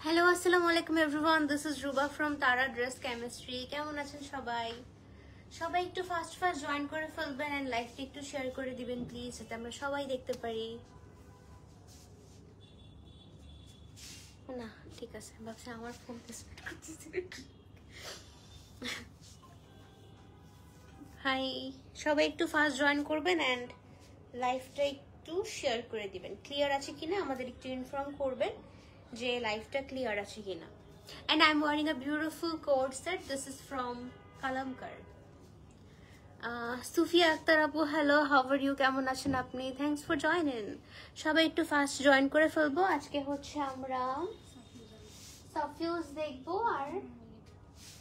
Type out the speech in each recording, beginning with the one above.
Hello আসসালামু আলাইকুম everyone, this is Ruba from তারা ড্রেস কেমিস্ট্রি। কেমন আছেন সবাই? সবাই একটু ফাস্ট জয়েন করে ফেলবেন এন্ড লাইভটা একটু শেয়ার করে দিবেন প্লিজ, যাতে আমরা সবাই দেখতে পারি। না ঠিক আছে, ভাবছি আমার ফোন হাই, সবাই একটু ফাস্ট জয়েন করবেন এন্ড লাইভটা একটু শেয়ার করে দিবেন। ক্লিয়ার আছে কিনা আমাদের একটু ইনফর্ম করবেন যে লাইভটা ক্লিয়ার আছে কিনা। And I'm wearing a beautiful coat set. This is from Kalamkar. Sufia Akter আপু, হ্যালো, হাউ আর ইউ? কেমন আছেন আপনি? Thanks for joining. সবাই একটু ফাস্ট জয়েন করে ফেলবো। আজকে হচ্ছে আমরা সাফিউজ দেখবো আর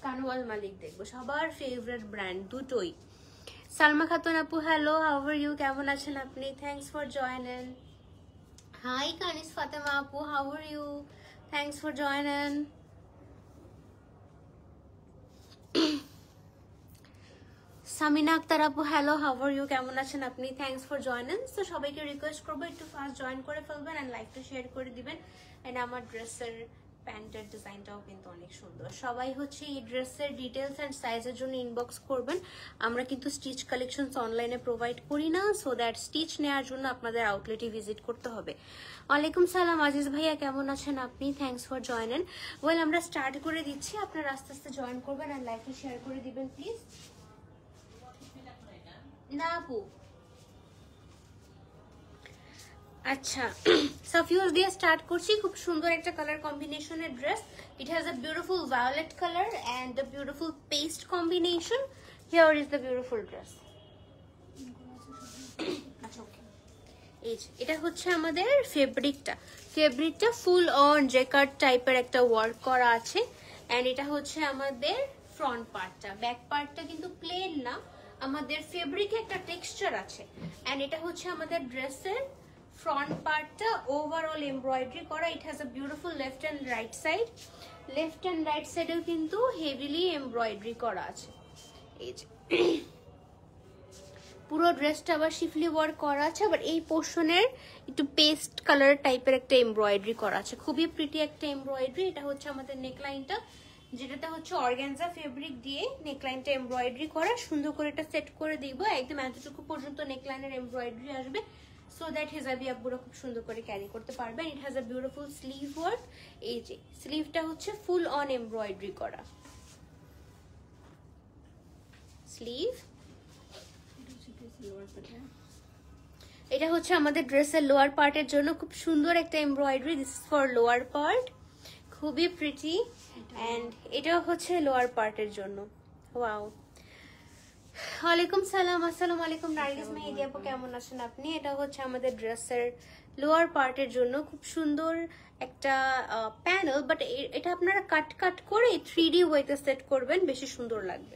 কানওয়াল মালিক দেখবো, সবার ফেভারিট ব্র্যান্ড দুটোই। সালমা খাতুন আপু, হ্যালো, হাউ আর ইউ? কেমন আছেন আপনি? Thanks for joining. Hi Kanis Fatema আপু, how are you? Thanks for joining. Samina Akter আপু, হ্যালো, হাউ আর ইউ? কেমন আছেন আপনি? Thanks for joining. তো সবাইকে রিকোয়েস্ট করবো একটু ফাস্ট জয়েন করে ফেলবেন এন্ড লাইভটা শেয়ার করে দিবেন। এন্ড আমার ড্রেসের প্যান্টের ডিজাইনটাও কিন্তু অনেক সুন্দর। সবাই হচ্ছে এই ড্রেসের ডিটেলস এন্ড সাইজের জন্য ইনবক্স করবেন। আমরা কিন্তু স্টিচ কালেকশনস অনলাইনে প্রোভাইড করি না, সো দ্যাট স্টিচ নেওয়ার জন্য আপনাদের আউটলেটে ভিজিট করতে হবে। ওয়ালাইকুম সালাম আজিজ ভাইয়া, কেমন আছেন আপনি? Thanks for joining. ওয়েল, আমরা স্টার্ট করে দিচ্ছি, আপনারা আস্তে আস্তে জয়েন করবেন এন্ড লাইভটা শেয়ার করে দিবেন প্লিজ। না আপু, আচ্ছা সাফিউজ দিয়ে স্টার্ট করছি। খুব সুন্দর একটা কালার কম্বিনেশনের dress. It has a beautiful violet colour and a beautiful paste combination. Here is the beautiful dress. আচ্ছা ওকে, এই যে এটা হচ্ছে আমাদের ফেব্রিকটা ফুল অন জেকার্ড টাইপের একটা ওয়ার্ক করা আছে। এন্ড এটা হচ্ছে আমাদের ফ্রন্ট পার্টটা। ব্যাক পার্টটা কিন্তু প্লেন না, আমাদের ফেব্রিকে একটা টেক্সচার আছে। এন্ড এটা হচ্ছে আমাদের ড্রেসের ফ্রন্ট পার্টটা ওভারঅল এমব্রয়ডারি করা। It has a beautiful left and right side. Left and right সাইডেও কিন্তু হেভিলি এমব্রয়ডারি করা আছে। এই যে পুরো ড্রেসটা আবার শিফলি ওয়ার্ক করা আছে, আবার এই পোর্শনের একটু পেস্ট কালার টাইপের একটা এমব্রয়ডারি করা আছে। খুবই প্রিটি একটা এমব্রয়ডারি। এটা হচ্ছে আমাদের নেকলাইনটা, যেটাতে হচ্ছে অর্গানজা ফেব্রিক দিয়ে নেকলাইনটা এমব্রয়ডারি করা। সুন্দর করে এটা সেট করে দিব, একদম এতটুকু পর্যন্ত নেকলাইনের এমব্রয়ডারি আসবে, সো দ্যাট হিজাবি আব্বুরা খুব সুন্দর করে ক্যারি করতে পারবেন। ইট has a beautiful sleeve work. এই যে স্লিভটা হচ্ছে ফুল অন এমব্রয়ডারি করা স্লিভ। এটা হচ্ছে আমাদের ড্রেসের লোয়ার পার্টের জন্য খুব সুন্দর একটা embroidery. This is for lower part, খুবই প্রিটি। এন্ড এটাও হচ্ছে লোয়ার পার্টের জন্য। ওয়াও, ওয়ালাইকুম সালাম, আসসালামু আলাইকুম নার্গিস মেহেদি আপু, কেমন আছেন আপনি? এটা হচ্ছে আমাদের ড্রেসের লোয়ার পার্টের জন্য খুব সুন্দর একটা প্যানেল, বাট এটা আপনারা কাট করে 3D ওয়েতে সেট করবেন, বেশি সুন্দর লাগবে।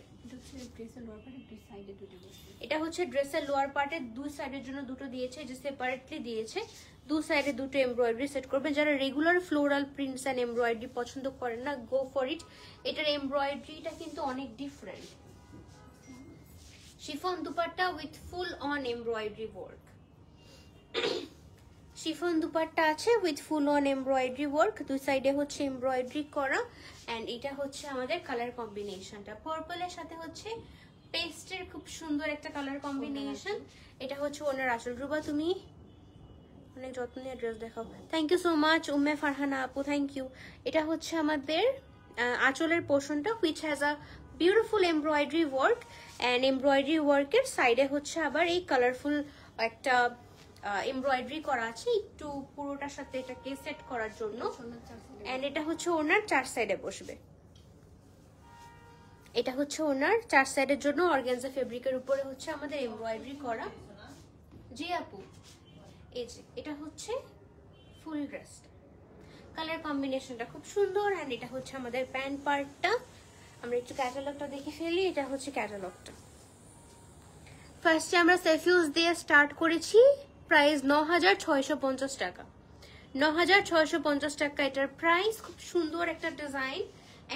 এটা হচ্ছে ড্রেসের লোয়ার পার্টের দুই সাইডের জন্য দুটো দিয়েছে, যে সেপারেটলি দিয়েছে। দু সাইডে দুটো এমব্রয়ডারি সেট করবেন। যারা regular floral prints and embroidery পছন্দ করেন না, গো ফর ইট। এটার এমব্রয়ডারিটা কিন্তু অনেক different. Chiffon dupatta with full on embroidery work. Chiffon dupatta আছে with full on embroidery work, দুই সাইডে হচ্ছে এমব্রয়ডারি করা। এন্ড এটা হচ্ছে আমাদের কালার কম্বিনেশনটা, পার্পলের সাথে হচ্ছে পেস্টের খুব সুন্দর একটা কালার কম্বিনেশন। এটা হচ্ছে ওনার আঁচল। রুবা, তুমি অনেক যত্ন নিয়ে ড্রেস দেখাও। Thank you so much Umme Farhana আপু, থ্যাংক ইউ। এটা হচ্ছে আমাদের আঁচলের পোর্শনটা, which has a beautiful embroidery work. And এমব্রয়ডারি ওয়ার্কের সাইডে হচ্ছে আবার এই কালারফুল একটা এমব্রয়ডারি করা আছে, একটু পুরোটার সাথে এটাকে সেট করার জন্য। এন্ড এটা হচ্ছে ওনার 4 সাইডে বসবে। এটা হচ্ছে ওনার 4 সাইডের জন্য অর্গানজা ফেব্রিকের উপরে হচ্ছে আমাদের এমব্রয়ডারি করা। জি আপু, এই যে এটা হচ্ছে ফুল ড্রেসটা, কালার কম্বিনেশনটা খুব সুন্দর। এন্ড এটা হচ্ছে আমাদের প্যান্ট পার্টটা। আমরা একটু ক্যাটালগটা দেখে ফেলি। এটা হচ্ছে ক্যাটালগটা। ফার্স্টে আমরা সাফিউজ দিয়ে স্টার্ট করেছি। প্রাইস 9650 টাকা। 9650 টাকা এটার প্রাইস। খুব সুন্দর একটা ডিজাইন,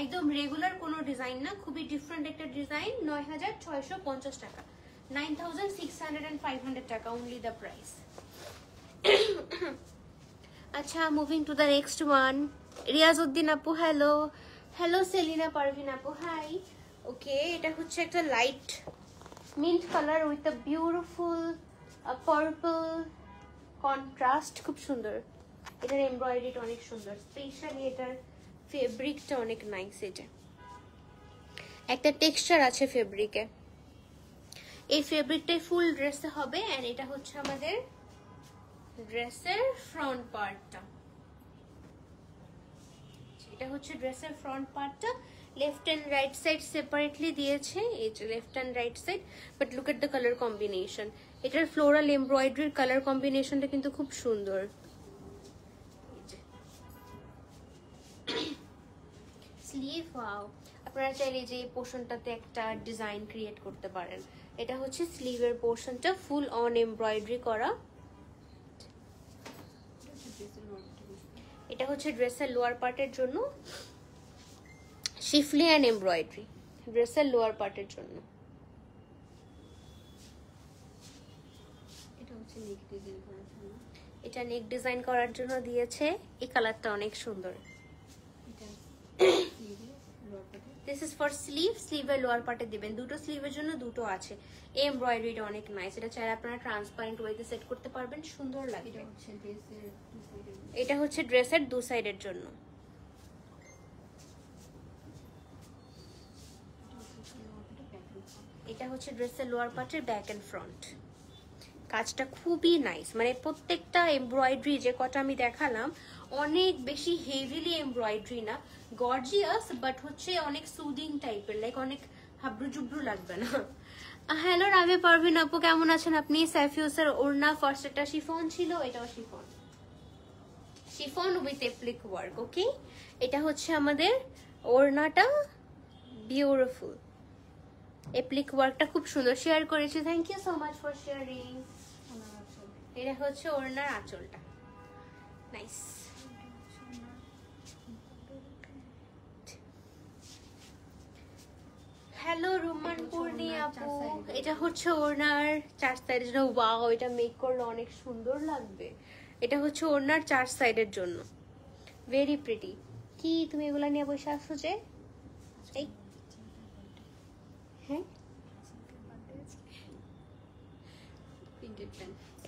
একদম রেগুলার কোনো ডিজাইন না, খুবই ডিফারেন্ট একটা ডিজাইন। 9650 টাকা, 9600 and 500 টাকা only the price. আচ্ছা, moving to the next one. Riazuddin আপু হ্যালো, হ্যালো সেলিনা পারভিন আপু হাই। ওকে, এটা হচ্ছে একটা light mint colour with a beautiful purple contrast, খুব সুন্দর। এটার এমব্রয়ডারিটা অনেক সুন্দর, স্পেশালি এটার ফেব্রিকটা অনেক নাইস। এটা একটা টেক্সচার আছে ফেব্রিকে, এই ফেব্রিকটাই ফুল ড্রেসে হবে। এন্ড এটা হচ্ছে আমাদের ড্রেসের ফ্রন্ট পার্টটা। এটা হচ্ছে ড্রেসের ফ্রন্ট পার্টটা। Left and right side separately দিয়েছে, এই যে left and right side, but look at the colour combination. এটার ফ্লোরাল এমব্রয়ডারির কালার কম্বিনেশনটা কিন্তু খুব সুন্দর। স্লিভ, ওয়াও, আপনারা চাইলে যে পোর্শনটাতে একটা ডিজাইন ক্রিয়েট করতে পারেন। এটা হচ্ছে স্লিভের পোর্শনটা, ফুল অন এমব্রয়ডারি করা। এটা হচ্ছে ড্রেসের লোয়ার পার্টের জন্য, শিফলি অ্যান্ড এমব্রয়ডারি ড্রেসের লোয়ার পার্টের জন্য। এটা নেক ডিজাইন করার জন্য দিয়েছে। এই কালারটা অনেক সুন্দর। দিস ইজ ফর স্লিভ, স্লিভের লোয়ার পার্টে দিবেন। দুটো স্লিভের জন্য দুটো আছে। এই এমব্রয়ডারিটা অনেক নাইস। এটা চাইলে আপনারা ট্রান্সপারেন্ট ওয়েতে সেট করতে পারবেন, সুন্দর লাগবে। এটা হচ্ছে ড্রেসের দু সাইডের জন্য। এটা হচ্ছে ড্রেসের লোয়ার পার্টের ব্যাক এন্ড ফ্রন্ট। কাজটা খুবই নাইস, মানে প্রত্যেকটা এমব্রয়ডারি যে কটা আমি দেখালাম অনেক বেশি হেভিলি এমব্রয়ডারি না, গর্জিয়াস, বাট হচ্ছে অনেক সুদিং টাইপের, লাইক অনেক হাবড়ু জুবড়ু লাগবে না। হ্যালো রাবে পারভিন আপু, কেমন আছেন আপনি? সাইফিউসের ওড়না ফার্স্ট একটা শিফন ছিল, এটাও শিফন, শিফন উইথ এপ্লিক ওয়ার্ক। ওকে, এটা হচ্ছে আমাদের ওড়নাটা, বিউটিফুল এপ্লিক ওয়ার্কটা খুব সুন্দর শেয়ার করেছি। Thank you so much for sharing. এটা হচ্ছে ওড়নার আঁচলটা, নাইস। হ্যালো রুমান পূর্ণি আপু, এটা হচ্ছে ওড়নার চার সাইডের জন্য। ওয়াও, এটা মেক করলে অনেক সুন্দর লাগবে। এটা হচ্ছে ওড়নার চার সাইডের জন্য, ভেরি প্রিটি। কি তুমি এগুলা নিয়ে বসে আসছো যে? এই হ্যাঁ,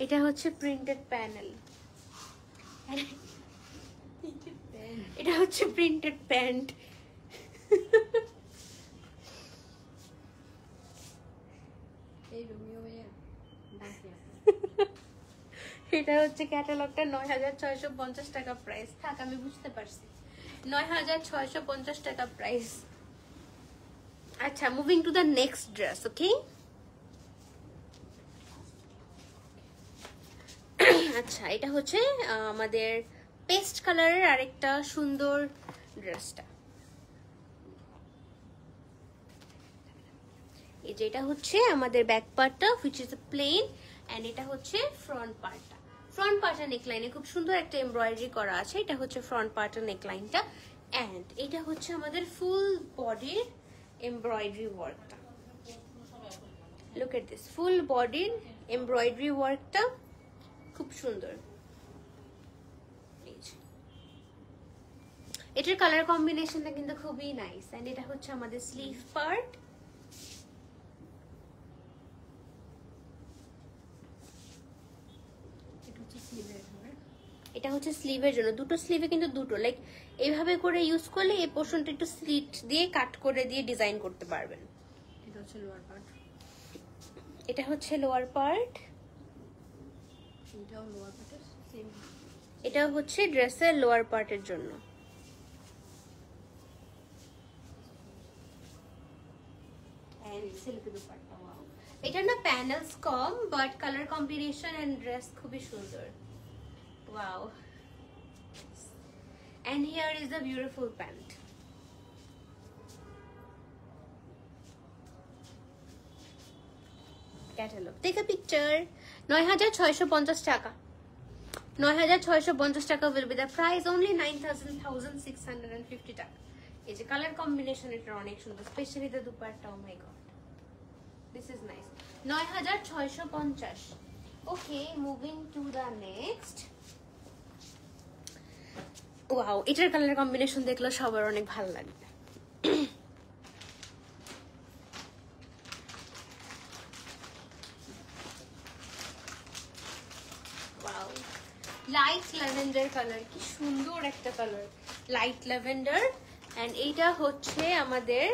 এটা হচ্ছে প্রিন্টেড প্যানেল, এটা হচ্ছে প্রিন্টেড প্যান্ট। এটা হচ্ছে ক্যাটালগটা, ৯৬৫০ টাকা প্রাইস। থাক, আমি বুঝতে পারছি, ৯৬৫০ টাকা প্রাইস। আচ্ছা, moving to the next dress. Okay, আচ্ছা, এটা হচ্ছে আমাদের পেস্ট কালারের আরেকটা সুন্দর ড্রেসটা। এই যে এটা হচ্ছে আমাদের ব্যাক পার্টটা, হুইচ ইজ প্লেন, এন্ড এটা হচ্ছে ফ্রন্ট পার্টটা। ফ্রন্ট পার্টের নেকলাইনে খুব সুন্দর একটা এমব্রয়ডারি করা আছে। এটা হচ্ছে ফ্রন্ট পার্টের নেকলাইনটা, এন্ড এটা হচ্ছে আমাদের ফুল বডির এমব্রয়ডারি ওয়ার্কটা। লুক এট দিস, ফুল বডির এমব্রয়ডারি ওয়ার্কটা খুব সুন্দর। এটার কালার কম্বিনেশনটা কিন্তু খুবই নাইস। এন্ড এটা হচ্ছে আমাদের স্লিভ পার্ট। এটা হচ্ছে স্লিভের জন্য, দুটো স্লিভে কিন্তু দুটো, লাইক এইভাবে করে ইউজ করলে এই পোর্শনটা একটু স্লিট দিয়ে কাট করে দিয়ে ডিজাইন করতে পারবেন। এটা হচ্ছে লোয়ার পার্ট, এটা হচ্ছে লোয়ার পার্ট, এটাও লোয়ার পার্টের সেম। এটা হচ্ছে ড্রেসের লোয়ার পার্টের জন্য। এটা না প্যানেলস কম, but colour combination and dress খুবই সুন্দর। Wow. And here is the beautiful pant. Catalog. Take a picture. ৯৬৫০ টাকা। ৯৬৫০ টাকা will be the price. Only 9,650 টাকা। এই যে কালার কম্বিনেশন এটা অনেক সুন্দর, specially the dupatta. Oh my god, this is nice. ৯৬৫০। Okay, moving to the next. Wow, এটার colour combination দেখলে সবার অনেক ভালো লাগবে। ওয়াও, লাইট ল্যাভেন্ডার কালার, কি সুন্দর একটা কালার, লাইট ল্যাভেন্ডার। এন্ড এইটা হচ্ছে আমাদের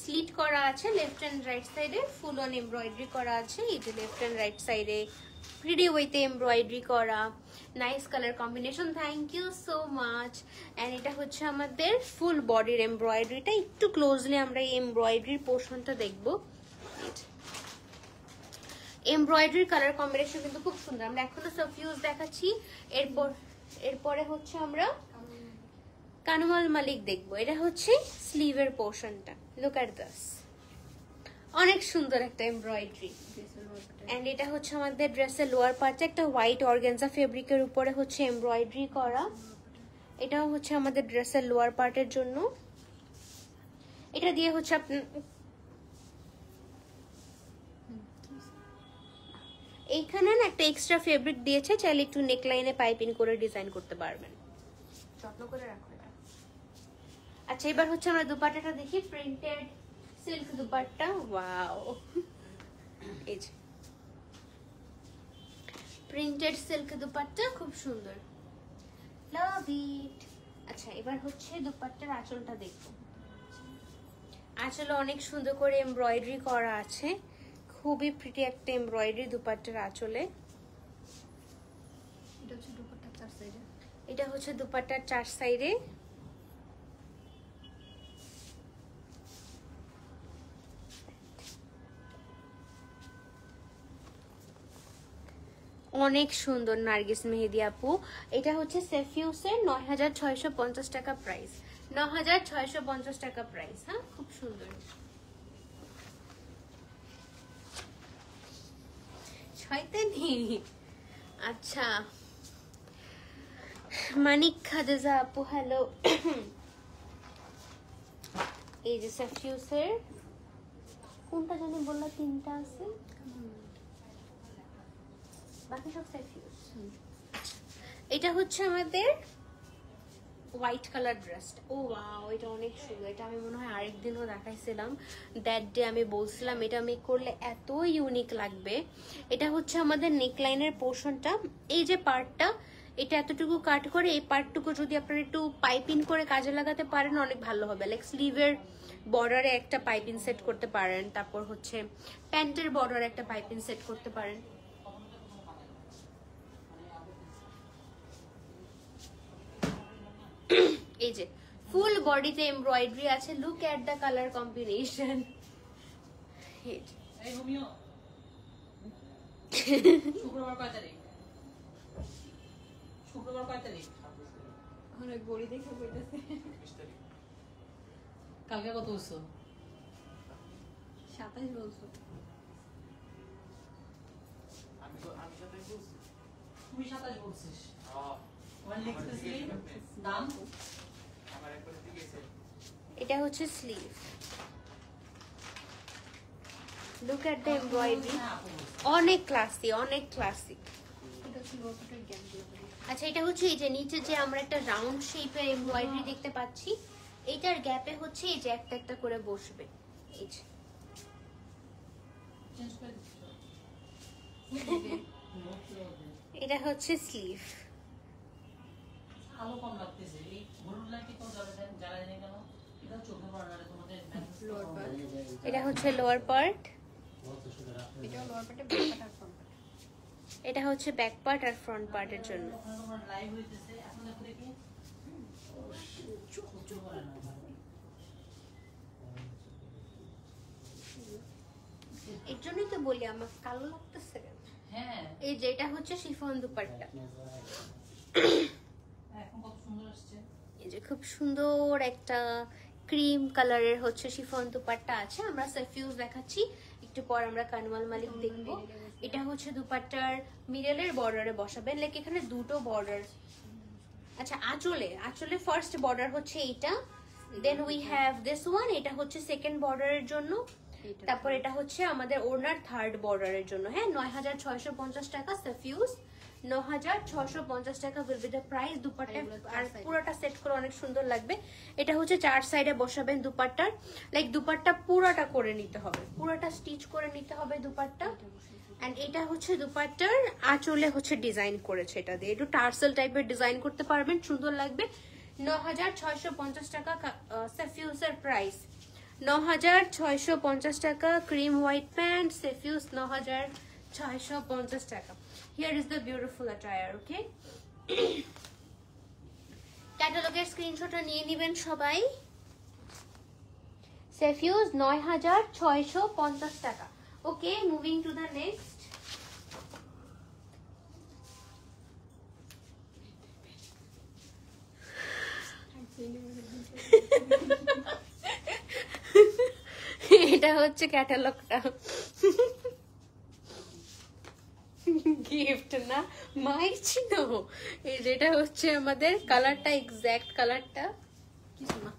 স্লিট করা আছে লেফট এন্ড রাইট সাইডে, ফুল অন এমব্রয়ডারি করা আছে। এই যে লেফট এন্ড রাইট সাইডে প্রিটি ওয়েতে এমব্রয়ডারি করা, nice colour combination, thank you so much. And এটা হচ্ছে আমাদের ফুল বডির এমব্রয়ডারিটা। একটু ক্লোজলি আমরা এই এমব্রয়ডারির পোর্শনটা দেখবো। এমব্রয়ডারি কালার কম্বিনেশন কিন্তু খুব সুন্দর। আমরা এখনো সাফিউজ দেখাচ্ছি, এরপরে হচ্ছে আমরা কানওয়াল মালিক দেখবো। এটা হচ্ছে স্লিভের পোর্শনটা, লুক এট দিস, অনেক সুন্দর একটা এমব্রয়ডারি। এন্ড এটা হচ্ছে আমাদের ড্রেসের লোয়ার পার্টে, একটা হোয়াইট অর্গানজা ফেব্রিকের উপরে হচ্ছে এমব্রয়ডারি করা। এটাও হচ্ছে আমাদের ড্রেসের লোয়ার পার্টের জন্য। এটা দিয়ে হচ্ছে আপনার এইখানে না একটা এক্সট্রা ফেব্রিক দিয়েছে, চাইলে একটু নেকলাইনে পাইপিং করে ডিজাইন করতে পারবেন, যত্ন করে রাখো এটা। আচ্ছা, এবার হচ্ছে আমরা দুপাট্টাটা দেখি, প্রিন্টেড সিল্ক দুপাট্টা। ওয়াও, এই যে প্রিন্টেড সিল্ক দুপাট্টা, খুব সুন্দর, লাভ ইট। আচ্ছা, এবার হচ্ছে দুপাট্টার আঁচলটা দেখবো। আঁচলে অনেক সুন্দর করে এমব্রয়ডারি করা আছে, খুবই প্রিটি একটা এমব্রয়ডারি দুপাট্টার আঁচলে। এটা হচ্ছে দুপাট্টার চার সাইডে। অনেক সুন্দর নার্গিস মেহেদি আপু। এটা হচ্ছে সেফিউসের 9650 টাকা প্রাইস, 9650 টাকা প্রাইস। হ্যাঁ, খুব সুন্দর। শয়তানি। আচ্ছা, মানিক খাদেজা আপু, হ্যালো। এই যে সেফিউসের কোনটা জানি বললা, তিনটা আছে, বাকি সব সেফিউস। এটা হচ্ছে আমাদের হোয়াইট কালার ড্রেসটা। ও ওয়াও, এটা অনেক সুন্দর। এটা আমি মনে হয় আরেকদিনও দেখাইছিলাম, দ্যাট ডে আমি বলছিলাম এটা মেক করলে এত ইউনিক লাগবে। এটা হচ্ছে আমাদের নেকলাইনের পোর্শনটা, এই যে পার্টটা, এটা এতটুকু কাট করে এই পার্টটুকু যদি আপনারা একটু পাইপিং করে কাজে লাগাতে পারেন অনেক ভালো হবে। লাইক স্লিভের বর্ডারে একটা পাইপিং সেট করতে পারেন, তারপর হচ্ছে প্যান্টের বর্ডারে একটা পাইপিং সেট করতে পারেন। এই যে ফুল বডিতে এমব্রয়ডারি আছে, look at the colour combination. শুক্রবার কয় তারিখ? শুক্রবার কয় তারিখ? অনেক গড়ি দেখে বইতেছে। কালকে কত বলছো? 27 বলছো। আমি 27 বলছি। তুই 27 বলছিস? ওয়ান লিখতেছিলি দাম আমার একবার ঠিক আছে। এটা হচ্ছে sleeve, look at the embroidery, অনেক ক্লাসি, অনেক ক্লাসিক। এটা ছিল ওটার জ্ঞান দিয়ে। আচ্ছা, এটা হচ্ছে এই যে নিচে যে আমরা একটা রাউন্ড শেপের এমব্রয়ডারি দেখতে পাচ্ছি, এইটার গ্যাপে হচ্ছে এই যে একটা একটা করে বসবে। এই যে চেঞ্জ করে দিচ্ছ। এটা হচ্ছে স্লিভ। আলো কম লাগতেছে, এই হলুদ লাইট কেন জ্বালা জানি কেন? এটা চোখে পড়ার তোমাদের লোয়ার পার্ট, এটা হচ্ছে লোয়ার পার্ট, এটা লোয়ার পার্টে ব্যাক পার্ট আর ফ্রন্ট পার্ট। এটা হচ্ছে ব্যাক পার্ট আর ফ্রন্ট পার্টের জন্য। ওখানে তোমার লাইভ হইতেছে, এখন দেখো দেখি চোখ পড়ে না। এর জন্যই তো বলি আমার কালো লাগতেছে কেন। হ্যাঁ, এই যে এটা হচ্ছে শিফন দুপাট্টা, এখন কত সুন্দর আসছে। এই যে খুব সুন্দর একটা ক্রিম কালারের হচ্ছে শিফন দুপাট্টা আছে। আমরা সাফিউজ দেখাচ্ছি, একটু পর আমরা কানওয়াল মালিক দেখবো। এটা হচ্ছে দুপাট্টার মিডলের বর্ডারে বসাবেন, লাইক এখানে দুটো বর্ডার। আচ্ছা, আঁচলে ফার্স্ট বর্ডার হচ্ছে এইটা, then we have this one, এটা হচ্ছে সেকেন্ড বর্ডারের জন্য, তারপর এটা হচ্ছে আমাদের ওড়নার থার্ড বর্ডারের জন্য। হ্যাঁ, 9650 টাকা সাফিউজ, 9650 টাকা will be the price. Dupatta এগুলো চার আর side. পুরোটা সেট করে অনেক সুন্দর লাগবে। এটা হচ্ছে 4 সাইডে বসাবেন দুপাট্টার, লাইক দুপাট্টা পুরোটা করে নিতে হবে, পুরোটা স্টিচ করে নিতে হবে দুপাট্টা। এন্ড এটা হচ্ছে দুপাট্টার আঁচলে হচ্ছে ডিজাইন করেছে, এটা দিয়ে একটু টার্সেল টাইপের ডিজাইন করতে পারবেন, সুন্দর লাগবে। 9650 টাকা সেফিউসের প্রাইস। 9650 টাকা ক্রিম হোয়াইট প্যান্ট সেফিউস 9650 টাকা। Here is the beautiful attire. Okay, ক্যাটালগের স্ক্রিনশটটা নিয়ে নেবেন সবাই। সেফিউস 9650 টাকা। Okay, moving to the next. এটা হচ্ছে ক্যাটালগটা, গিফট না মাই ছিল। এই যেটা হচ্ছে আমাদের কালারটা, এক্স্যাক্ট কালারটা কিছু না।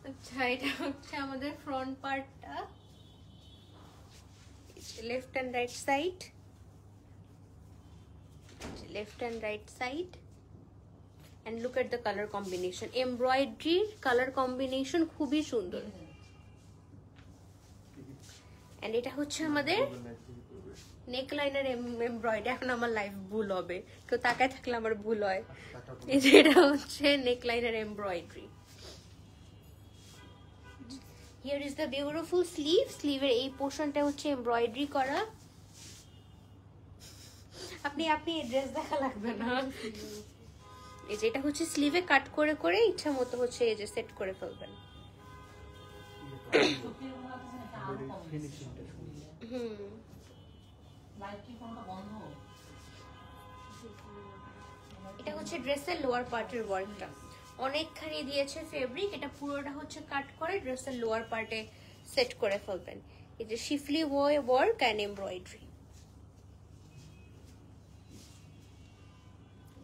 আচ্ছা, এটা হচ্ছে আমাদের ফ্রন্ট পার্টটা, left and right side, left and right side. And look at the color combination, embroidery color combination খুবই সুন্দর। and এটা হচ্ছে আমাদের নেক লাইনের এমব্রয়ডারি। এখন আমার লাইফ ভুল হবে, কেউ তাকায় থাকলে আমার ভুল হয়। এই যে এটা হচ্ছে নেক লাইনের embroidery. Here is the beautiful sleeve, স্লিভের এই পোর্শনটা হচ্ছে এমব্রয়ডারি করা। আপনি ড্রেস দেখা লাগবে না। এই যে এটা হচ্ছে স্লিভে কাট করে করে ইচ্ছা মতো হচ্ছে এই যে সেট করে ফেলবেন। এটা হচ্ছে ড্রেসের লোয়ার পার্টের ওয়ার্কটা, অনেকখানি দিয়েছে ফেব্রিক। এটা পুরোটা হচ্ছে কাট করে ড্রেসের লোয়ার পার্টে সেট করে ফেলবেন। এই যে শিফলি ওয়ার্ক এন্ড এমব্রয়ডারি,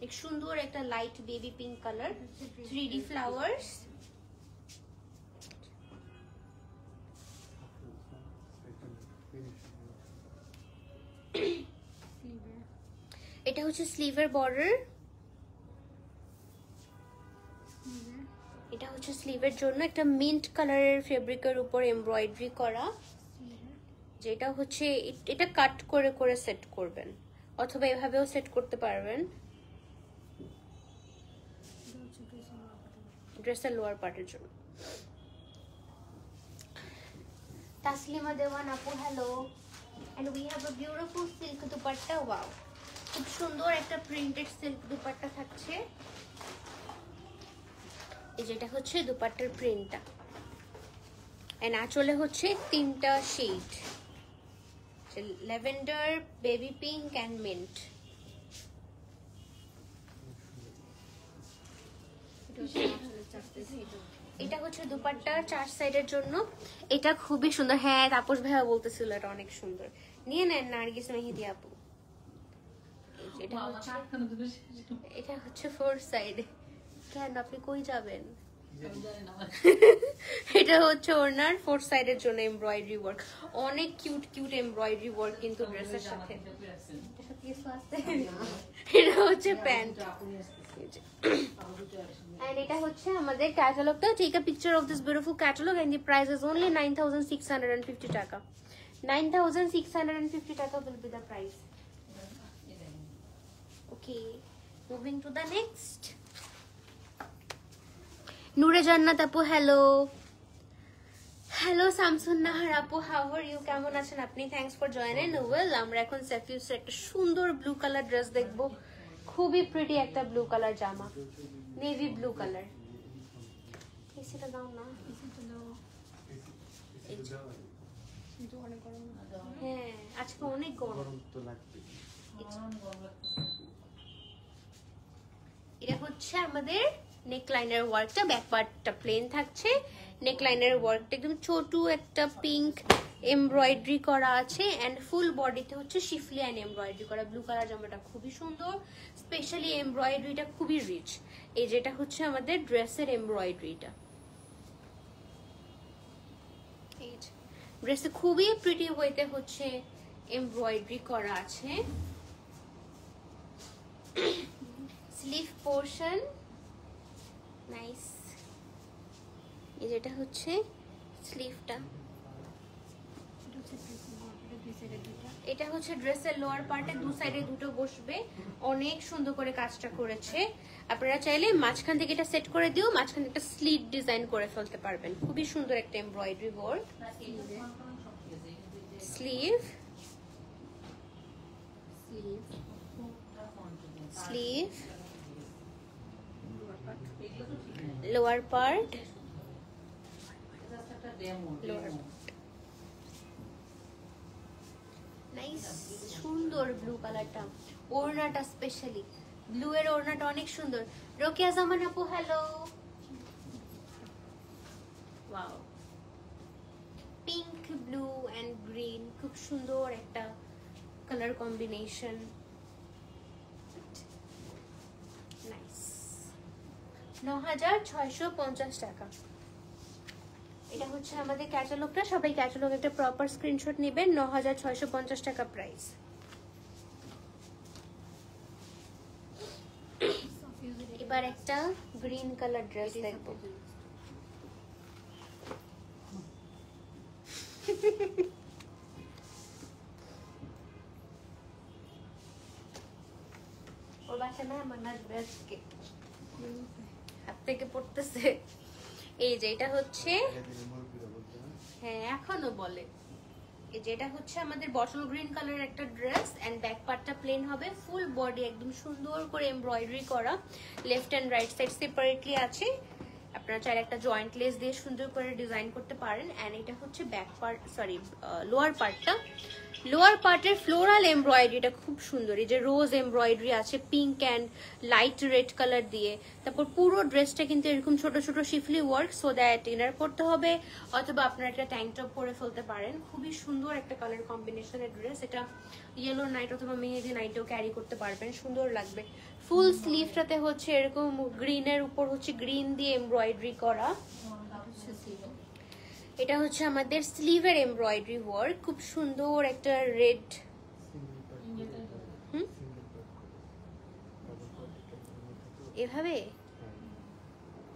এক সুন্দর একটা light baby pink colour, 3D flowers. এটা হচ্ছে স্লিভের বর্ডার, এটা হচ্ছে স্লিভের জন্য একটা মিন্ট কালারের ফেব্রিকের উপর এমব্রয়ডারি করা, যেটা হচ্ছে এটা কাট করে করে সেট করবেন, অথবা এভাবেও সেট করতে পারবেন। ড্রেসের লোয়ার পার্টের জন্য। তাসলিমা দেওয়ান আপু, hello. And we have a beautiful silk dupatta. Wow, খুব সুন্দর একটা প্রিন্টেড সিল্ক দুপাট্টা থাকছে। এই যেটা হচ্ছে দুপাট্টার প্রিন্টটা, এন্ড আঁচলে হচ্ছে 3টা shade, lavender, baby pink and mint. এটা হচ্ছে দুপাট্টা 4 সাইডের জন্য। এটা খুবই সুন্দর। হ্যাঁ, তাপস ভাইয়া বলতেছিল এটা অনেক সুন্দর। নিয়ে নেন নার্গিস মেহেদি আপু। এটা হচ্ছে 4 সাইডে। কেন, আপনি কই যাবেন? এটা হচ্ছে ওনার 4 সাইডের জন্য এমব্রয়ডারি ওয়ার্ক, অনেক কিউট কিউট এমব্রয়ডারি ওয়ার্ক কিন্তু ড্রেসের সাথে। এটা হচ্ছে প্যান্ট। And এটা হচ্ছে আমাদের ক্যাটালগটা। Take a picture of this beautiful catalog and the price is only 9650 টাকা। 9650 টাকা will be the price. Okay, moving to the next. নূরে জান্নাত আপু, হ্যালো। হ্যালো শামসুন নাহার আপু, হাউ আর ইউ, কেমন আছেন আপনি? Thanks for joining. ওয়েল, আমরা এখন সেফিউসের একটা সুন্দর ব্লু কালার ড্রেস দেখবো, খুবই প্রিটি একটা ব্লু কালার জামা, নেভি ব্লু কালার। এসিটা দাও না। হ্যাঁ, আজকে অনেক গরম তো লাগবে। এটা হচ্ছে আমাদের নেকলাইনের ওয়ার্কটা, ব্যাক পার্টটা প্লেন থাকছে, নেকলাইনের ওয়ার্কটা একদম ছোট একটা পিঙ্ক এমব্রয়ডারি করা আছে, এন্ড ফুল বডিতে হচ্ছে শিফলি এন্ড এমব্রয়ডারি করা। ব্লু কালার জামাটা খুবই সুন্দর, স্পেশালি এমব্রয়ডারিটা খুবই রিচ। এই যেটা হচ্ছে আমাদের ড্রেসের এমব্রয়ডারিটা, ড্রেসে খুবই প্রিটি ওয়েতে হচ্ছে এমব্রয়ডারি করা আছে। Sleeve portion nice. এই যেটা হচ্ছে স্লিভটা, এটা হচ্ছে ড্রেসের লোয়ার পার্টে দু সাইডে দুটো বসবে, অনেক সুন্দর করে কাজটা করেছে। আপনারা চাইলে মাঝখান থেকে এটা সেট করে দিও, মাঝখান থেকে একটা স্লিট ডিজাইন করে ফেলতে পারবেন। খুবই সুন্দর একটা embroidery work. Sleeve, sleeve, lower part, lower nice, সুন্দর ব্লু কালারটা, ওড়নাটা স্পেশালি ব্লু এর ওড়নাটা অনেক সুন্দর। রোকেয়া জামান আপু hello, wow, pink blue and green, খুব সুন্দর একটা কালার কম্বিনেশন, নাইস। 9650 টাকা। এটা হচ্ছে আমাদের ক্যাটালগটা, সবাই ক্যাটালগ একটা প্রপার স্ক্রিনশট নেবেন। 9650 টাকা প্রাইস। এবার একটা গ্রিন কালার ড্রেস দেখবো। ওর বাসা না আমার না ড্রেসকে হাত থেকে পড়তেছে। এই যে এটা হচ্ছে, হ্যাঁ এখনো বলে, এই যেটা হচ্ছে আমাদের বটল গ্রিন কালারের একটা ড্রেস এন্ড ব্যাক পার্টটা প্লেন হবে, ফুল বডি একদম সুন্দর করে এমব্রয়ডারি করা, left and right side separately আছে। আপনারা চাইলে একটা জয়েন্ট লেস দিয়ে সুন্দর করে ডিজাইন করতে পারেন। এন্ড এটা হচ্ছে ব্যাক পার্ট, সরি লোয়ার পার্টটা। লোয়ার পার্টের ফ্লোরাল এমব্রয়ডারিটা খুব সুন্দর, এই যে রোজ এমব্রয়ডারি আছে pink and light red colour দিয়ে। তারপর পুরো ড্রেসটা কিন্তু এরকম ছোট ছোট শিফলি ওয়ার্ক, সো দ্যাট ইনার করতে হবে অথবা আপনারা একটা ট্যাঙ্ক টপ করে ফেলতে পারেন। খুবই সুন্দর একটা কালার কম্বিনেশনের ড্রেস, এটা ইয়েলো নাইট অথবা মেহেদি নাইটেও ক্যারি করতে পারবেন, সুন্দর লাগবে। ফুল স্লিভটাতে হচ্ছে এরকম গ্রিনের উপর হচ্ছে গ্রিন দিয়ে এমব্রয়ডারি করা। এটা হচ্ছে আমাদের স্লিভের এমব্রয়ডারি ওয়ার্ক, খুব সুন্দর একটা রেড, এভাবে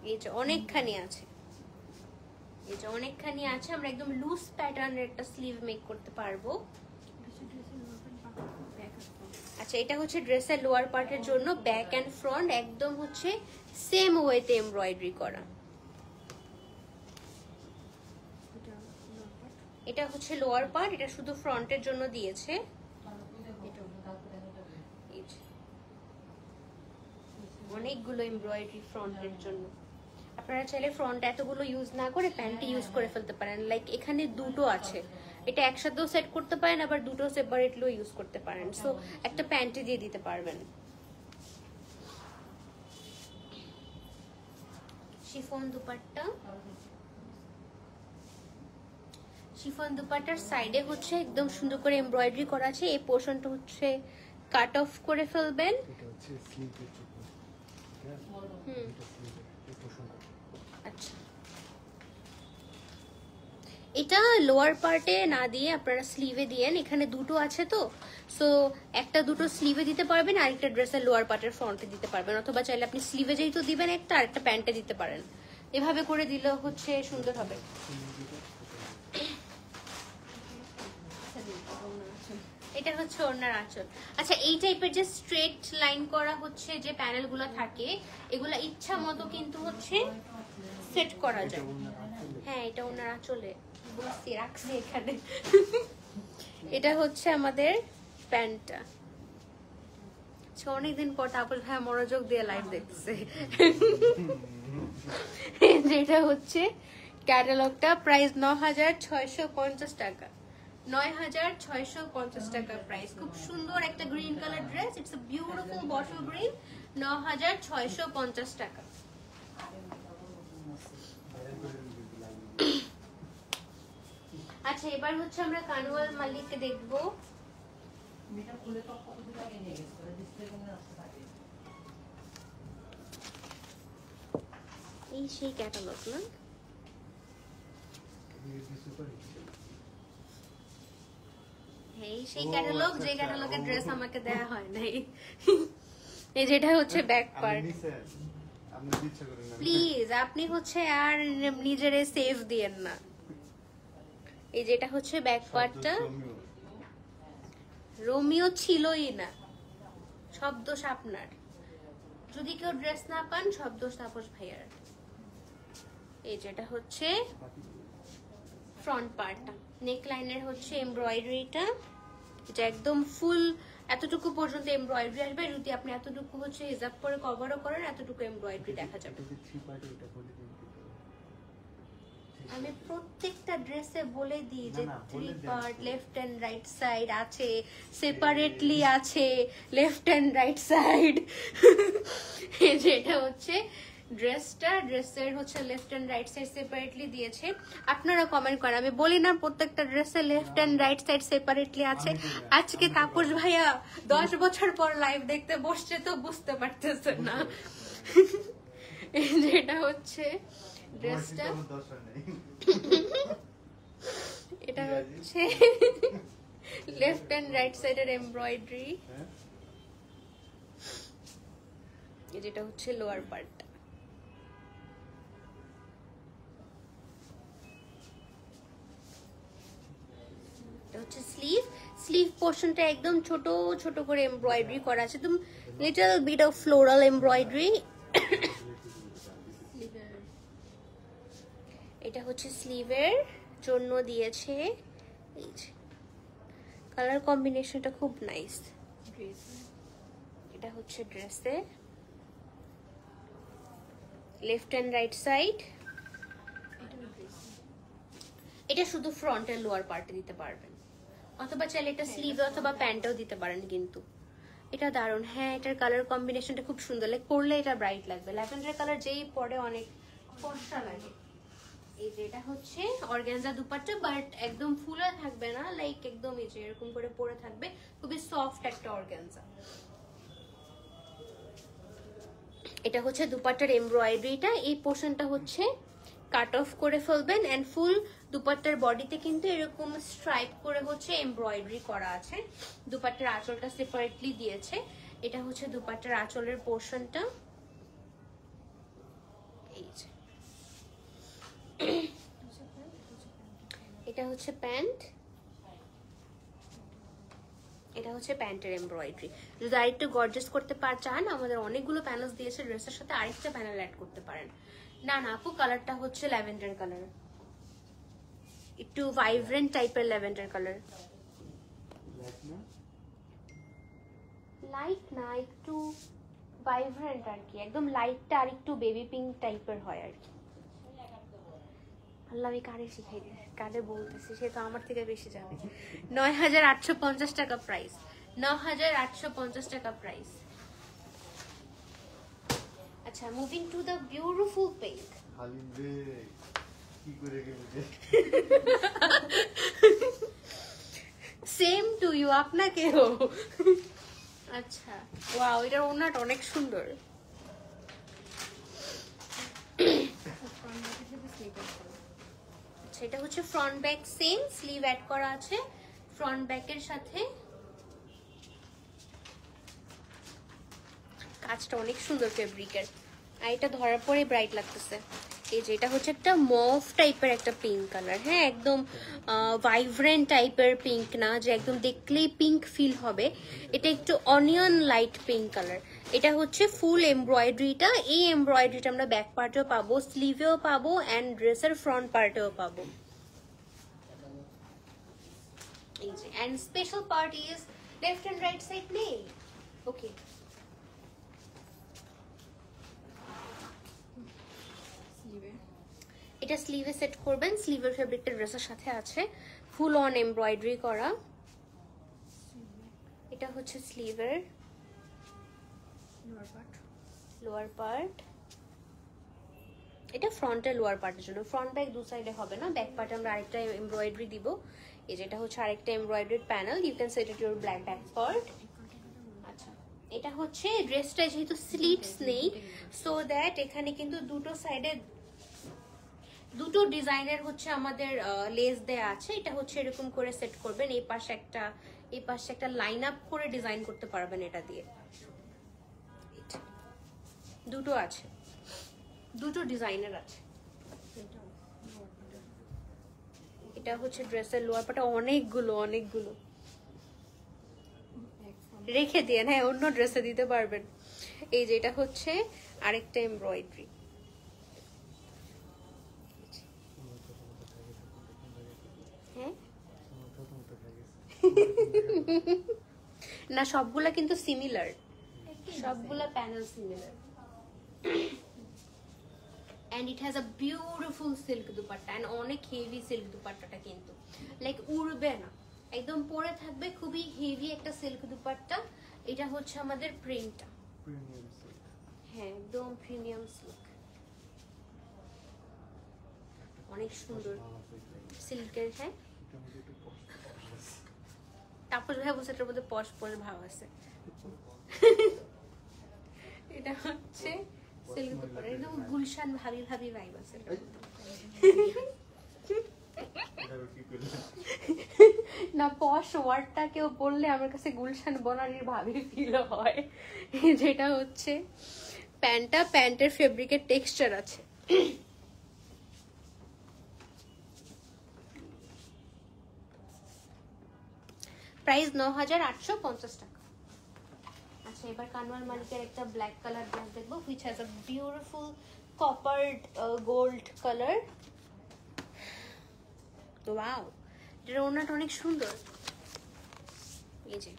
এই যে অনেকখানি আছে, এই যে অনেকখানি আছে। আমরা একদম লুজ প্যাটার্নের একটা স্লিভ মেক করতে পারবো। আচ্ছা, এটা হচ্ছে ড্রেসের লোয়ার পার্টের জন্য, ব্যাক এন্ড ফ্রন্ট একদম হচ্ছে সেম ওয়েতে এমব্রয়ডারি করা। এটা হচ্ছে লোয়ার পার্ট, এটা শুধু ফ্রন্টের জন্য দিয়েছে। অনেকগুলো এমব্রয়ডারি ফ্রন্টের জন্য। আপনারা চাইলে ফ্রন্ট এতগুলো ইউজ না করে প্যান্টে ইউজ করে ফেলতে পারেন। লাইক এখানে দুটো আছে, এটা একসাথেও সেট করতে পারেন, আবার দুটো সেপারেটলিও ইউজ করতে পারেন, সো একটা প্যান্টে দিয়ে দিতে পারবেন। শিফন দুপাট্টা, শিফন দুপাট্টার সাইডে হচ্ছে একদম সুন্দর করে এমব্রয়ডারি করা আছে। এই পোর্শনটা হচ্ছে কাট অফ করে ফেলবেন। আচ্ছা, এটা লোয়ার পার্টে না দিয়ে আপনারা স্লিভে দিয়েন, এখানে দুটো আছে তো, সো একটা দুটো স্লিভে দিতে পারবেন, আরেকটা ড্রেসের লোয়ার পার্টের ফ্রন্টে দিতে পারবেন, অথবা চাইলে আপনি স্লিভে যেহেতু দিবেন একটা, আরেকটা প্যান্টে দিতে পারেন। এভাবে করে দিলে হচ্ছে সুন্দর হবে। এটা হচ্ছে ওড়নার আঁচল। আচ্ছা, এই টাইপের যে স্ট্রেট লাইন করা হচ্ছে যে প্যানেলগুলো থাকে, এগুলা ইচ্ছা মতো কিন্তু হচ্ছে সেট করা যায়। হ্যাঁ, এটা ওড়নার আঁচলে বসি রাখছি এখানে। এটা হচ্ছে আমাদের প্যান্টটা। অনেকদিন পর তাপস ভাই মনোযোগ দিয়ে লাইভ দেখছে। যেটা হচ্ছে ক্যাটালগটা, প্রাইস 9650 টাকা। 9650 টাকা প্রাইস। খুব সুন্দর একটা green colour dress, it's a beautiful bottle green. 9650 টাকা। আচ্ছা, এবার হচ্ছে আমরা কানওয়াল মালিককে দেখবো। এই সেই ক্যাটালগ না? হ্যাঁ, এই সেই ক্যাটালগ যে ক্যাটালগের ড্রেস আমাকে দেয়া হয় নাই। এই যেটা হচ্ছে ব্যাক পার্ট। প্লিজ আপনি হচ্ছে আর নিজেরে সেভ দিয়েন না। এই যেটা হচ্ছে ব্যাক পার্টটা। রোমিও ছিলই না, সব দোষ আপনার। যদি কেউ ড্রেস না পান সব দোষ তাপস ভাইয়ার। এই যেটা হচ্ছে ফ্রন্ট পার্টটা, নেক লাইনের হচ্ছে এমব্রয়ডারিটা, এটা একদম ফুল এতটুকু পর্যন্ত এমব্রয়ডারি আসবে। যদি আপনি এতটুকু হচ্ছে হিজাব করে কভারও করেন এতটুকু এমব্রয়ডারি দেখা যাবে। আমি প্রত্যেকটা ড্রেসে বলে দিই যে 3 part, left and right side আছে, সেপারেটলি আছে লেফট এন্ড রাইট সাইড। যেটা হচ্ছে ড্রেসটা, ড্রেসের হচ্ছে left and right side separately দিয়েছে। আপনারা কমেন্ট করেন, আমি বলি না প্রত্যেকটা ড্রেসে left and right side separately আছে। আজকে তাপস ভাইয়া 10 বছর পর লাইভ দেখতে বসছে তো বুঝতে পারতেছে না। যেটা হচ্ছে ড্রেসটা, এটা হচ্ছে লেফট এন্ড রাইট সাইডের এমব্রয়ডারি, যেটা হচ্ছে লোয়ার পার্ট। এটা হচ্ছে স্লিভ। স্লিভ পোর্শনটা একদম ছোট ছোট করে এমব্রয়ডারি করা আছে, একদম little bit of floral embroidery. এটা হচ্ছে স্লিভের জন্য দিয়েছে। এই যে কালার কম্বিনেশনটা খুব নাইস। এটা হচ্ছে ড্রেসে লেফট এন্ড রাইট সাইড। এটা শুধু ফ্রন্টের লোয়ার পার্টে দিতে পারবেন, অথবা চাইলে এটা স্লিভে অথবা প্যান্টেও দিতে পারেন। কিন্তু এটা দারুণ। হ্যাঁ, এটার কালার কম্বিনেশনটা খুব সুন্দর, লাইক পরলে এটা ব্রাইট লাগবে। ল্যাভেন্ডার কালার যেই পরে অনেক ফর্সা লাগে। এই যে এটা হচ্ছে অর্গানজা দুপাট্টা, বাট একদম ফুলে থাকবে না, লাইক একদম এই যে এরকম করে পরে থাকবে, খুবই সফট একটা অর্গানজা। এটা হচ্ছে দুপাট্টার এমব্রয়ডারিটা। এই পোর্শনটা হচ্ছে কাট অফ করে ফেলবেন, এন্ড ফুল দুপাট্টার বডিতে কিন্তু এরকম স্ট্রাইপ করে হচ্ছে এমব্রয়ডারি করা আছে। দুপাট্টার আঁচলটা সেপারেটলি দিয়েছে। এটা হচ্ছে দুপাট্টার আঁচলের পোর্শনটা। এই যে এটা হচ্ছে প্যান্ট, এটা হচ্ছে প্যান্টের এমব্রয়ডারি। যদি আরেকটু গর্জিয়াস করতে চান, আমাদের অনেকগুলো প্যানেলস দিয়েছে, ড্রেসের সাথে আরেকটা প্যানেল অ্যাড করতে পারেন। না না আপু, কালারটা হচ্ছে ল্যাভেন্ডার কালার, একটু ভাইব্রেন্ট টাইপের ল্যাভেন্ডার কালার। লাইট না, একটু ভাইব্রেন্ট আর কি, একদম লাইটটা আর একটু বেবি পিঙ্ক টাইপের হয় আর কি। আল্লাহ, আমি কারে শিখাই দিই, কারে বলতেছি, সে তো আমার থেকে বেশি জানে। ৯,৮৫০ টাকা প্রাইস, ৯,৮৫০ টাকা প্রাইস। আচ্ছা, moving to the beautiful pink. Same to you, আপনাকেও। আচ্ছা, ওয়াও, এটার ওড়নাটা অনেক সুন্দর। এটা হচ্ছে front back same, sleeve add করা আছে ফ্রন্ট ব্যাকের সাথে। কাজটা অনেক সুন্দর ফেব্রিকের, আর এটা ধরার পরে ব্রাইট লাগতেছে। এই যে এটা হচ্ছে একটা মভ টাইপের একটা পিঙ্ক কালার। হ্যাঁ, একদম ভাইব্রেন্ট টাইপের পিঙ্ক না যে একদম দেখলেই পিঙ্ক ফিল হবে, এটা একটু অনিয়ন লাইট পিঙ্ক কালার। এটা হচ্ছে ফুল এমব্রয়ডারিটা। এই এমব্রয়ডারিটা আমরা ব্যাক পার্টেও পাবো, স্লিভেও পাবো, অ্যান্ড ড্রেসের ফ্রন্ট পার্টেও পাবো। এই যে and special part is left and right side নেই। ওকে, এটা স্লিভে সেট করবেন। স্লিভের ফেব্রিকটা ড্রেসের সাথে আছে, ফুল অন এমব্রয়ডারি করা। এটা হচ্ছে স্লিভের লোয়ার পার্ট। এটা ফ্রন্টের লোয়ার পার্টের জন্য, ফ্রন্ট ব্যাক দু সাইডে হবে না, ব্যাক পার্টে আমরা আরেকটা এমব্রয়ডারি দিব। এই যেটা হচ্ছে আরেকটা embroidery panel, you can set it your black back part. আচ্ছা, এটা হচ্ছে ড্রেসটা যেহেতু স্লিটস নেই, সো দ্যাট এখানে কিন্তু দুটো সাইডে দুটো ডিজাইনের হচ্ছে আমাদের লেস দেয়া আছে। এটা হচ্ছে এরকম করে সেট করবেন, এই পাশে একটা এই পাশে একটা লাইন আপ করে ডিজাইন করতে পারবেন এটা দিয়ে। দুটো আছে, দুটো ডিজাইনের আছে। এটা হচ্ছে ড্রেসের লোয়ার পাটা, অনেকগুলো অনেকগুলো রেখে দিয়ে, হ্যাঁ অন্য ড্রেসে দিতে পারবেন। এই যে এটা হচ্ছে আরেকটা এমব্রয়ডারি। হ্যাঁ না সবগুলা কিন্তু সিমিলার, সবগুলা panel similar. and it has a beautiful silk dupatta and অনেক হেভি সিল্ক দুপাট্টাটা কিন্তু লাইক উড়বে না, একদম পরে থাকবে, খুবই হেভি একটা সিল্ক দুপাট্টা। এটা হচ্ছে আমাদের প্রিন্টটা, হ্যাঁ একদম প্রিমিয়াম সিল্ক, অনেক সুন্দর সিল্কের। হ্যাঁ তারপর ভাই বসে এটার মধ্যে পশ পশ ভাব আছে। এটা হচ্ছে সিল্ক দুপাট্টা, একদম গুলশান ভাবি ভাবি ভাইব আছে। না পশ ওয়ার্ডটা কেউ বললে আমার কাছে গুলশান বনানীর ভাবির ফিল হয়। যেটা হচ্ছে প্যান্টটা, প্যান্টের ফেব্রিকের টেক্সচার আছে। প্রাইস ৯,৮৫০ টাকা। আচ্ছা এবার কানওয়ার মালিকের একটা ব্ল্যাক কালার ড্রেস দেখবো, which has a beautiful coppered gold color. Wow, এটার ওড়নাটা অনেক সুন্দর। এই যে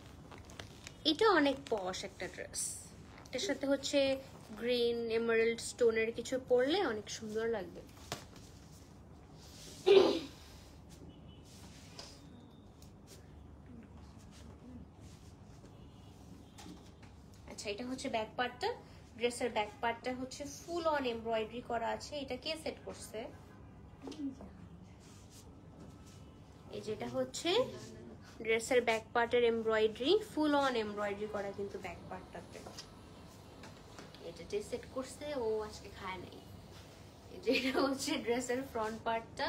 এটা অনেক পশ একটা ড্রেস, এটার সাথে হচ্ছে গ্রিন এমারাল্ড স্টোনের কিছু পরলে অনেক সুন্দর লাগবে। আচ্ছা এটা হচ্ছে ব্যাক পার্টটা, ড্রেসের ব্যাক পার্টটা হচ্ছে ফুল অন এমব্রয়ডারি করা আছে। এটা কে সেট করছে? এই যেটা হচ্ছে ড্রেসের ব্যাক পার্টের এমব্রয়ডারি, ফুল অন এমব্রয়ডারি করা কিন্তু ব্যাক পার্টটাতে। এটা যে সেট করছে ও আজকে খায় নাই। এই যে এটা হচ্ছে ড্রেসের ফ্রন্ট পার্টটা,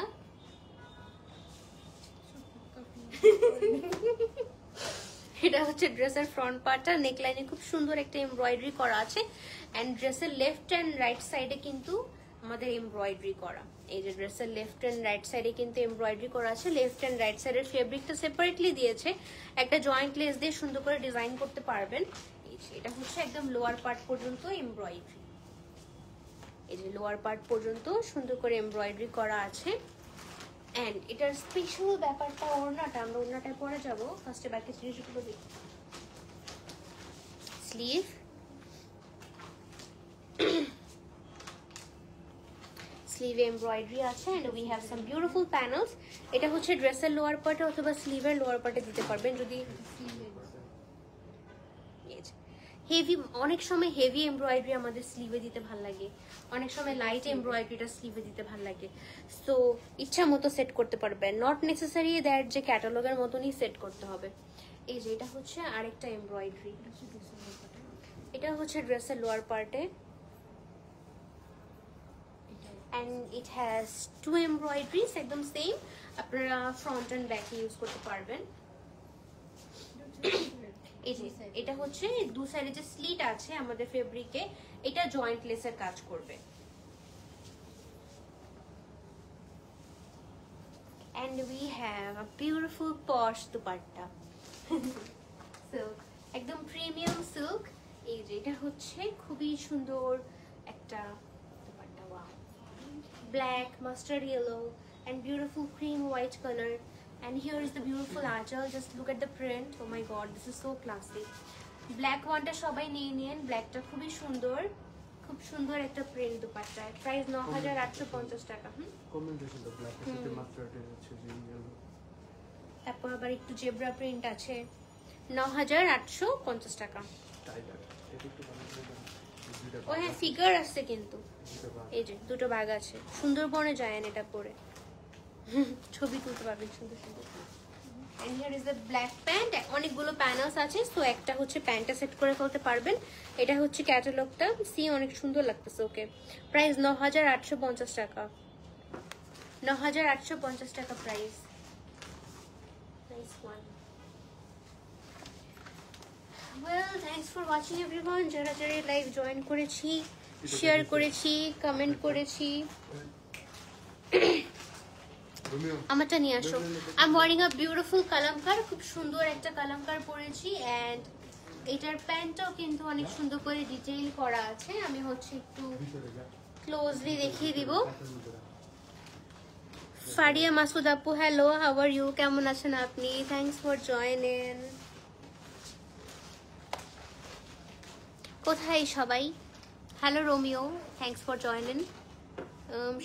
এটা হচ্ছে ড্রেসের ফ্রন্ট পার্টটা, নেকলাইনে খুব সুন্দর একটা এমব্রয়ডারি করা আছে। এন্ড ড্রেসের লেফট এন্ড রাইট সাইডে কিন্তু আমাদের এমব্রয়ডারি করা। এই যে ড্রেসের লেফট এন্ড রাইট সাইডে কিন্তু এমব্রয়ডারি করা আছে। লেফট এন্ড রাইট সাইডের ফেব্রিকটা সেপারেটলি দিয়েছে, একটা জয়েন্ট লেস দিয়ে সুন্দর করে ডিজাইন করতে পারবেন। এই যে এটা হচ্ছে একদম লোয়ার পার্ট পর্যন্ত এমব্রয়ডারি, এই যে লোয়ার পার্ট পর্যন্ত সুন্দর করে এমব্রয়ডারি করা আছে। এন্ড এটার স্পেশাল ব্যাপারটা ওড়নাটা, আমরা ওড়নাটায় পরে যাবো, ফার্স্টে ব্যাকের জিনিসগুলো দেখি। স্লিভ, স্লিভে এমব্রয়ডারি আছে and we have some beautiful panels. এটা হচ্ছে ড্রেসের লোয়ার পার্টে অথবা স্লিভের লোয়ার পার্টে দিতে পারবেন যদি হেভি, অনেক সময় হেভি এমব্রয়ডারি আমাদের স্লিভে দিতে ভালো লাগে, অনেক সময় লাইট এমব্রয়ডারিটা স্লিভে দিতে ভালো লাগে। সো ইচ্ছা মতো সেট করতে পারবেন, নট নেসেসারি দ্যাট যে ক্যাটালগের মতনই সেট করতে হবে। এই যে এটা হচ্ছে আরেকটা এমব্রয়ডারি, এটা হচ্ছে ড্রেসের লোয়ার পার্টে and it has two embroideries একদম সেম, আপনারা ফ্রন্ট এন্ড ব্যাকে ইউজ করতে পারবেন। এই যে এটা হচ্ছে দু সাইডে যে স্লিট আছে আমাদের ফেব্রিকে, এটা জয়েন্ট লেসের কাজ করবে। and we have a beautiful posh dupatta silk, একদম প্রিমিয়াম সিল্ক। এই যে এটা হচ্ছে খুবই সুন্দর একটা dupatta, wow, black, mustard yellow and beautiful cream white color, and here is the beautiful archel. Just look at the print, oh my god, this is so classic. Black ওয়ানটা সবাই নিয়ে নিন, ব্ল্যাকটা খুবই সুন্দর, খুব সুন্দর একটা প্রিন্ট দুপাট্টা। প্রাইস ৯,৮৫০ টাকা। কম্বিনেশনটা ব্ল্যাক এর সাথে মাস্টার্ডের হচ্ছে যে ইয়েলো, তারপর আবার একটু জেব্রা প্রিন্ট আছে, ৯,৮৫০ টাকা। টাইগার এটা একটু ভালো করে দাও। ও হ্যাঁ ফিগার আছে কিন্তু, এই যে দুটো ব্যাগ আছে, সুন্দরবনে যায় এটা পরে ছবি তুলতে পারবেন সুন্দর সুন্দর। and here is the black pant, অনেকগুলো প্যানেলস আছে, সো একটা হচ্ছে প্যান্টটা সেট করে ফেলতে পারবেন। এটা হচ্ছে ক্যাটালগটা, সি অনেক সুন্দর লাগতেছে। ওকে, প্রাইস ৯,৮৫০ টাকা, ৯,৮৫০ টাকা price. Nice one. Well thanks for watching everyone, যারা যারা লাইভ জয়েন করেছি, শেয়ার করেছি, কমেন্ট করেছি। আমারটা নিয়ে আসো। I am wearing a beautiful kalamkari, খুব সুন্দর একটা কালামকার পরেছি। অ্যান্ড এটার প্যান্টটাও কিন্তু অনেক সুন্দর করে ডিটেইল করা আছে। আমি হচ্ছে একটু ক্লোজলি দেখিয়ে দিব। ফারিয়া মাসুদ আপু, হ্যালো, হাউ আর ইউ? কেমন আছেন আপনি? Thanks for joining. কোথায় সবাই? Hello Romeo, thanks for joining.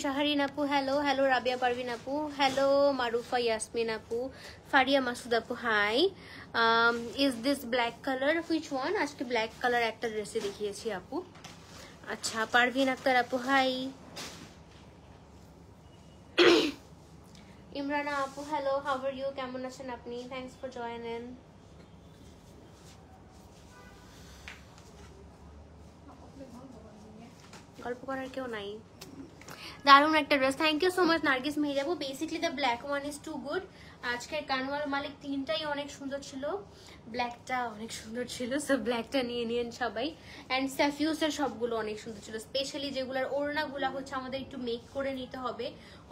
Shahrin আপু, হ্যালো। হ্যালো রাবিয়া পারভিন আপু, হ্যালো মারুফা ইয়াসমিন আপু, ফারিয়া মাসুদ আপু, hi. Is this black colour? Which one? আজকে ব্ল্যাক কালার একটা ড্রেসে দেখিয়েছি আপু। আচ্ছা, পারভিন আক্তার আপু, হাই। ইমরানা আপু, হ্যালো, হাউ আর ইউ? কেমন আছেন আপনি? Thanks for joining. গল্প করার কেউ নাই। দারুণ একটা dress, thank you so much Nargis মেহেরাবু। Basically the black one is too good. আজকের কানওয়াল মালিক তিনটাই অনেক সুন্দর ছিল, ব্ল্যাকটা অনেক সুন্দর ছিল, সো ব্ল্যাকটা নিয়ে নিয়েন সবাই। অ্যান্ড স্যাফিউসের সবগুলো অনেক সুন্দর ছিল, স্পেশালি যেগুলোর ওড়নাগুলো হচ্ছে আমাদের একটু মেক করে নিতে হবে।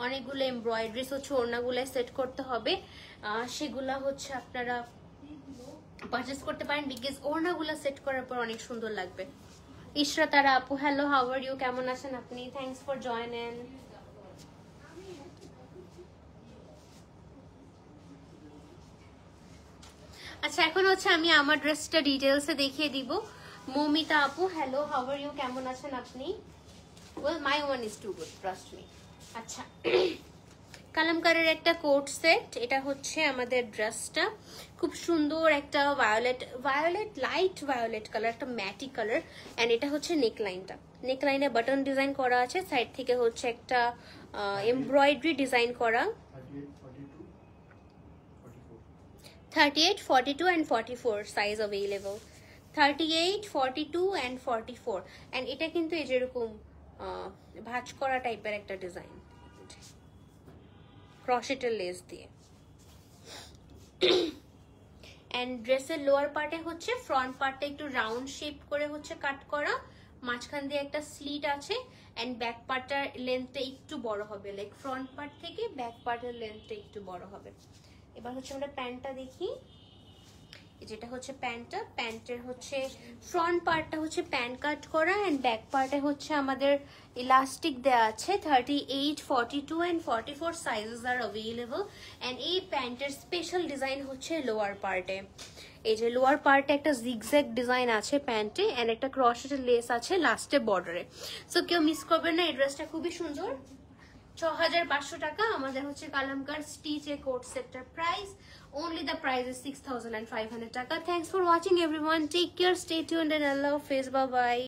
অনেকগুলো এমব্রয়ডারিজ হচ্ছে ওড়নাগুলোয় সেট করতে হবে, সেগুলা হচ্ছে আপনারা পারচেস করতে পারেন, বিকজ ওড়নাগুলো সেট করার পর অনেক সুন্দর লাগবে। ইশরাতারা আপু, হ্যালো, হাউ আর ইউ? কেমন আছেন আপনি? Thanks for joining. আচ্ছা, এখন হচ্ছে আমি আমার ড্রেসটা ডিটেলসে দেখিয়ে দিব। মৌমিতা আপু, হ্যালো, হাউ আর ইউ? কেমন আছেন আপনি? Well my one is too good, trust me. আচ্ছা, কালামকারের একটা কোট সেট, এটা হচ্ছে আমাদের ড্রেসটা। খুব সুন্দর একটা ভায়োলেট লাইট ভায়োলেট কালার, একটা ম্যাটি কালার। অ্যান্ড এটা হচ্ছে নেকলাইনটা, নেকলাইনে বাটন ডিজাইন করা আছে, সাইড থেকে হচ্ছে একটা এমব্রয়ডারি ডিজাইন করা। 38, 42 and 44 size available. 38, 42 and 44। And এটা কিন্তু এই যেরকম ভাঁজ করা টাইপের একটা ডিজাইন, ক্রশেটের লেস দিয়ে। অ্যান্ড ড্রেসের লোয়ার পার্টে হচ্ছে ফ্রন্ট পার্টটা একটু রাউন্ড শেপ করে হচ্ছে কাট করা, মাঝখান দিয়ে একটা স্লিট আছে। অ্যান্ড ব্যাক পার্টটার লেন্থটা একটু বড় হবে, লাইক ফ্রন্ট পার্ট থেকে ব্যাক পার্টের লেন্থটা একটু বড় হবে। এবার হচ্ছে আমরা প্যান্টটা দেখি, যেটা হচ্ছে প্যান্টটা। প্যান্টের হচ্ছে ফ্রন্ট পার্টটা হচ্ছে প্যান্ট কাট করা, অ্যান্ড ব্যাক পার্টে হচ্ছে আমাদের ইলাস্টিক দেওয়া আছে। 38, 42 and 44 sizes R available. And এই প্যান্টের স্পেশাল ডিজাইন হচ্ছে লোয়ার পার্টে। এই যে লোয়ার পার্টে একটা জিগজ্যাগ ডিজাইন আছে প্যান্টে, অ্যান্ড একটা ক্রশেটের লেস আছে লাস্টে বর্ডারে। সো কেউ মিস করবেন না, এই ড্রেসটা খুবই সুন্দর। 6500 টাকা আমাদের হচ্ছে কালামকার স্টিচ এ কোট সেটটার প্রাইস। Only the price is 6500 টাকা। Thanks for watching everyone. Take care, stay tuned and Allah Hafiz. Bye bye.